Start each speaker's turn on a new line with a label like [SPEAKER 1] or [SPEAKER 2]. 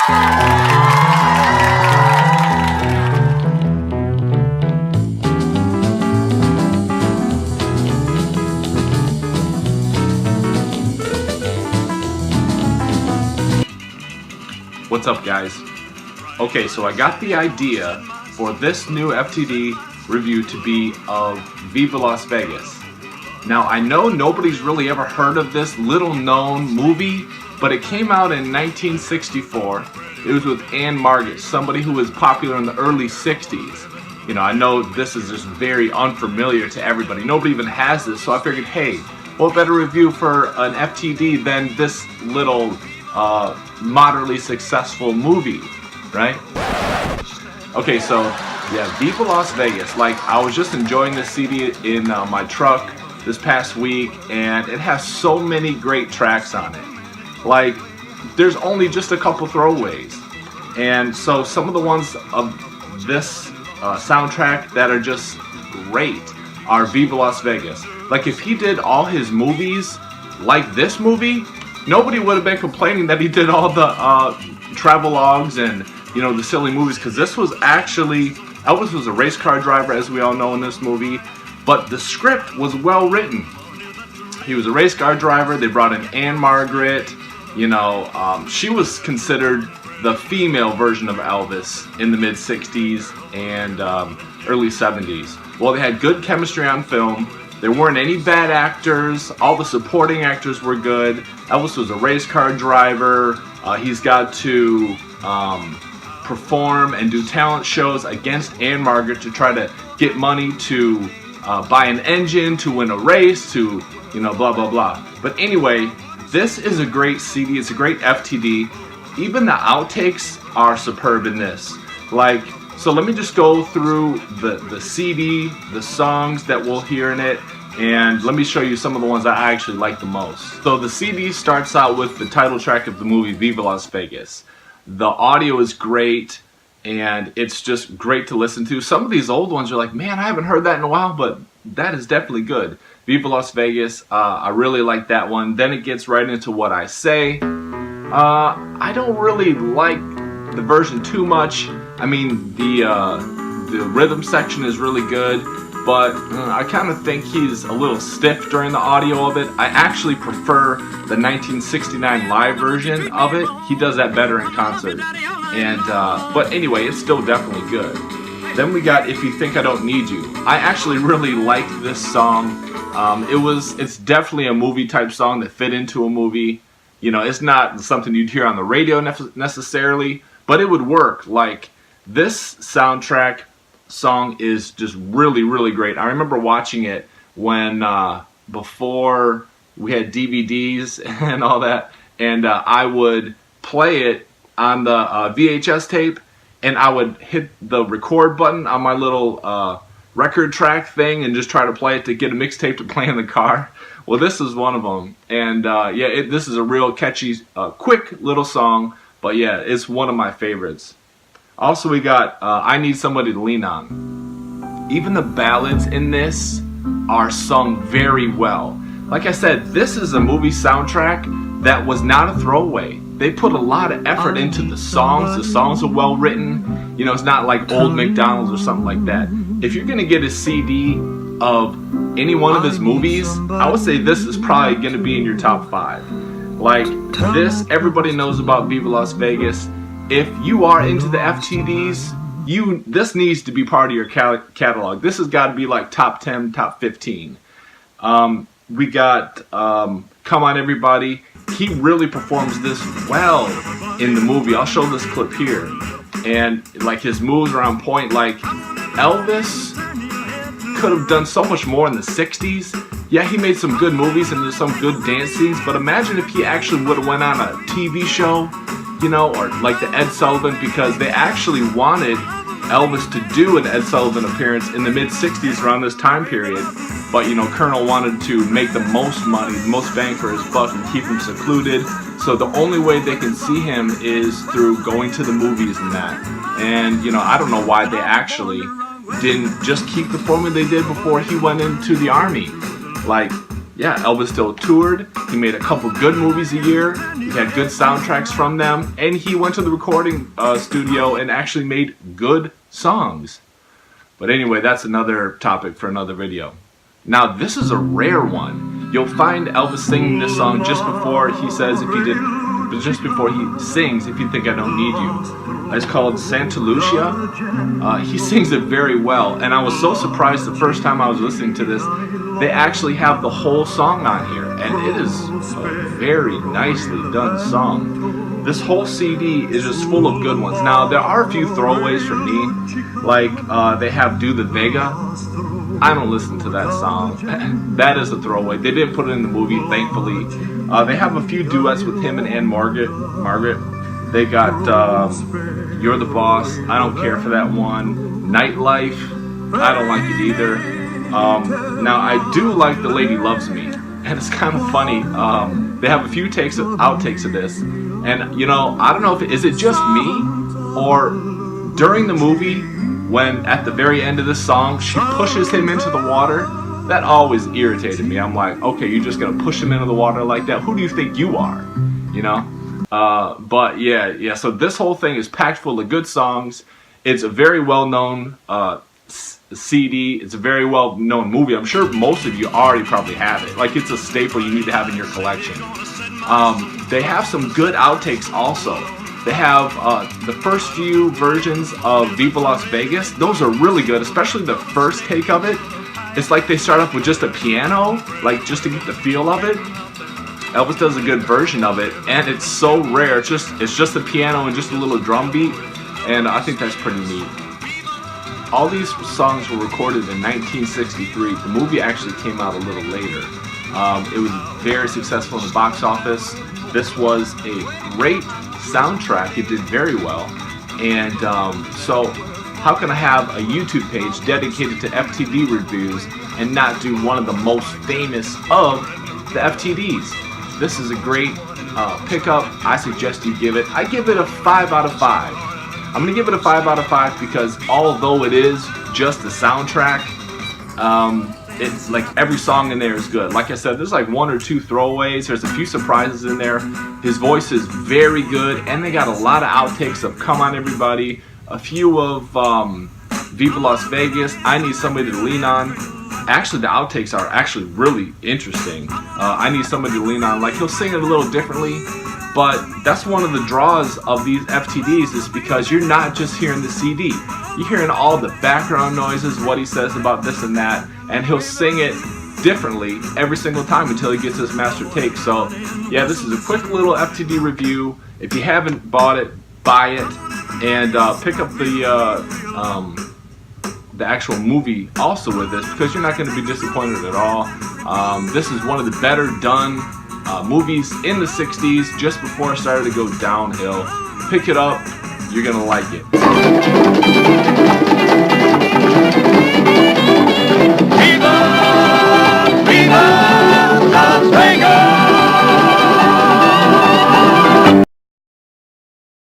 [SPEAKER 1] What's up, guys? Okay, so I got the idea for this new FTD review to be of Viva Las Vegas. Now, I know nobody's really ever heard of this little known movie, but it came out in 1964. It was with Anne Margaret, somebody who was popular in the early 60s. You know, I know this is just very unfamiliar to everybody. Nobody even has this, so I figured, hey, what better review for an FTD than this little moderately successful movie, right? Okay, so yeah, Viva Las Vegas. Like, I was just enjoying this CD in my truck this past week, and it has so many great tracks on it. Like, there's only just a couple throwaways, and so some of the ones of this soundtrack that are just great are Viva Las Vegas. Like, if he did all his movies like this movie, nobody would have been complaining that he did all the travelogues and, you know, the silly movies, because this was actually, Elvis was a race car driver, as we all know in this movie, but the script was well written. He was a race car driver. They brought in Anne Margaret. You know, she was considered the female version of Elvis in the mid-60s and early 70s. Well, they had good chemistry on film. There weren't any bad actors. All the supporting actors were good. Elvis was a race car driver. He's got to perform and do talent shows against Anne Margaret to try to get money to buy an engine, to win a race, to, you know, blah, blah, blah. But anyway, this is a great CD. It's a great FTD. Even the outtakes are superb in this. Like, so let me just go through the CD, the songs that we'll hear in it, and let me show you some of the ones that I actually like the most. So the CD starts out with the title track of the movie, Viva Las Vegas. The audio is great, and it's just great to listen to. Some of these old ones are like, man, I haven't heard that in a while, but that is definitely good. Viva Las Vegas, I really like that one. Then it gets right into What I Say. I don't really like the version too much. I mean, the rhythm section is really good, but I kind of think he's a little stiff during the audio of it. I actually prefer the 1969 live version of it. He does that better in concert. And but anyway, it's still definitely good. Then we got If You Think I Don't Need You. I actually really like this song. It's definitely a movie type song that fit into a movie. You know, it's not something you'd hear on the radio necessarily, but it would work. Like, this soundtrack song is just really, really great. I remember watching it when before we had DVDs and all that, and I would play it on the VHS tape, and I would hit the record button on my little record track thing and just try to play it to get a mixtape to play in the car. Well, this is one of them, and yeah, this is a real catchy, quick little song, but yeah, it's one of my favorites. Also, we got I Need Somebody to Lean On. Even the ballads in this are sung very well. Like I said, this is a movie soundtrack that was not a throwaway. They put a lot of effort into the songs. The songs are well written. You know, it's not like Old McDonald's or something like that. If you're gonna get a CD of any one of his movies, I would say this is probably gonna be in your top 5. Like, this, everybody knows about Viva Las Vegas. If you are into the FTDs, this needs to be part of your catalog. This has got to be like top 10, top 15. We got Come On Everybody. He really performs this well in the movie. I'll show this clip here. And like, his moves are on point. Like, Elvis could have done so much more in the 60s. Yeah, he made some good movies and there's some good dance scenes, but imagine if he actually would have went on a TV show, you know, or like the Ed Sullivan, because they actually wanted Elvis to do an Ed Sullivan appearance in the mid-60s around this time period, but, you know, Colonel wanted to make the most money, the most bang for his buck, and keep him secluded, so the only way they can see him is through going to the movies and that. And, you know, I don't know why they actually didn't just keep the formula they did before he went into the army. Like, yeah, Elvis still toured. He made a couple good movies a year. He had good soundtracks from them, and he went to the recording studio and actually made good songs. But anyway, that's another topic for another video. Now, this is a rare one. You'll find Elvis singing this song just before he says, just before he sings, "If You Think I Don't Need You." It's called Santa Lucia. He sings it very well, and I was so surprised the first time I was listening to this. They actually have the whole song on here, and it is a very nicely done song. This whole CD is just full of good ones. Now, there are a few throwaways for me, like they have Do the Vega. I don't listen to that song. That is a throwaway. They didn't put it in the movie, thankfully. They have a few duets with him and Anne Margaret. They got You're the Boss. I don't care for that one. Nightlife. I don't like it either. Now, I do like The Lady Loves Me. And it's kind of funny. They have a few outtakes of this. And, you know, I don't know if is it just me, or during the movie, when at the very end of this song, she pushes him into the water, that always irritated me. I'm like, okay, you're just going to push him into the water like that? Who do you think you are? You know? But yeah, so this whole thing is packed full of good songs. It's a very well-known CD. It's a very well-known movie. I'm sure most of you already probably have it. Like, it's a staple you need to have in your collection. They have some good outtakes also. They have the first few versions of Viva Las Vegas. Those are really good, especially the first take of it. It's like they start off with just a piano, like just to get the feel of it. Elvis does a good version of it, and it's so rare. It's just the piano and just a little drum beat, and I think that's pretty neat. All these songs were recorded in 1963. The movie actually came out a little later. It was very successful in the box office. This was a great soundtrack. It did very well. And so how can I have a YouTube page dedicated to FTD reviews and not do one of the most famous of the FTDs? This is a great pickup. I suggest you give it. I give it a 5 out of 5. I'm going to give it a 5 out of 5 because although it is just a soundtrack, it's like every song in there is good. Like I said, there's like one or two throwaways. There's a few surprises in there. His voice is very good, and they got a lot of outtakes of Come On Everybody, a few of Viva Las Vegas, I Need Somebody to Lean On. Actually, the outtakes are actually really interesting. I Need Somebody to Lean On. Like, he'll sing it a little differently, but that's one of the draws of these FTDs, is because you're not just hearing the CD. You're hearing all the background noises, what he says about this and that, and he'll sing it differently every single time until he gets his master take. So, yeah, this is a quick little FTD review. If you haven't bought it, buy it, and pick up the actual movie also with this, because you're not going to be disappointed at all. This is one of the better done movies in the 60s, just before it started to go downhill. Pick it up, you're going to like it.